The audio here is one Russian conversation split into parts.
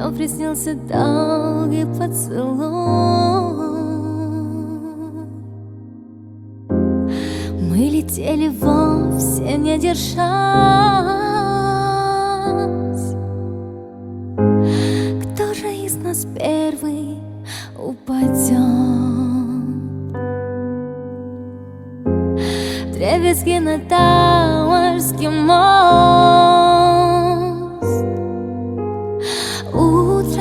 Днем приснился долгий поцелуй. Мы летели вовсе не держась. Кто же из нас первый упадет? Дребезги на Тауэрский мост. Утром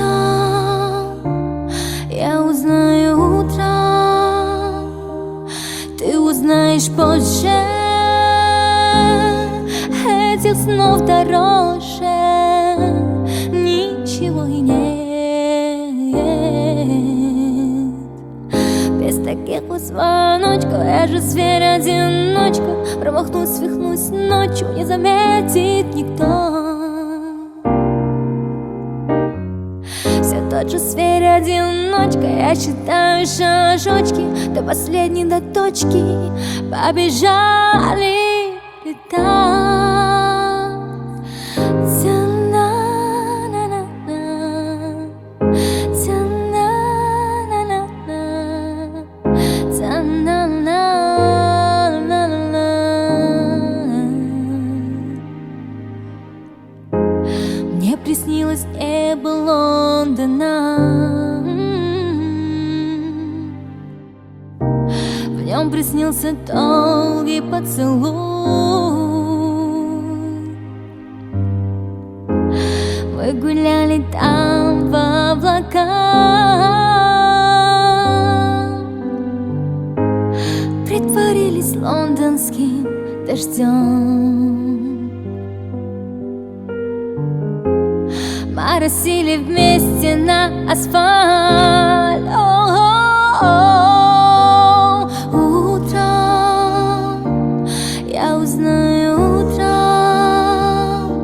я узнаю, утром ты узнаешь позже. Этих снов дороже ничего и нет. Без таких вот звоночков я же зверь-одиночка. Промахнусь, свихнусь ночью, не заметит никто. Все тот же зверь-одиночка. Я считаю шажочки до последней, до точки. Побежали летать. Мне приснилось небо Лондона. В нем приснился долгий поцелуй. Мы гуляли там в облаках, притворились лондонским дождем. Моросили вместе на асфальт. Утром я узнаю, утром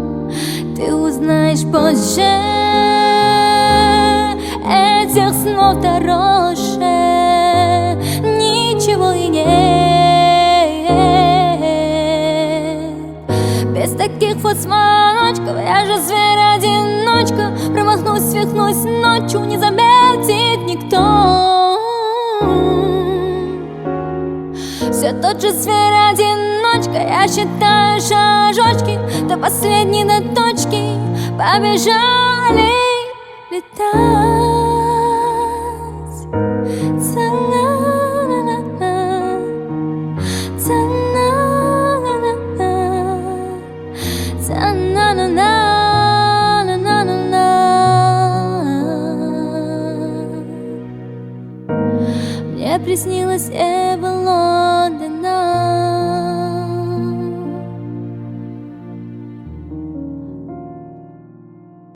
ты узнаешь позже. Этих снов дороже ничего и нет. Без таких вот звоночков я же зверь-одиночка. Промахнусь, свихнусь ночью, не заметит никто. Все тот же зверь-одиночка. Я считаю шажочки до последней, до точки. Побежали летать. Мне приснилось небо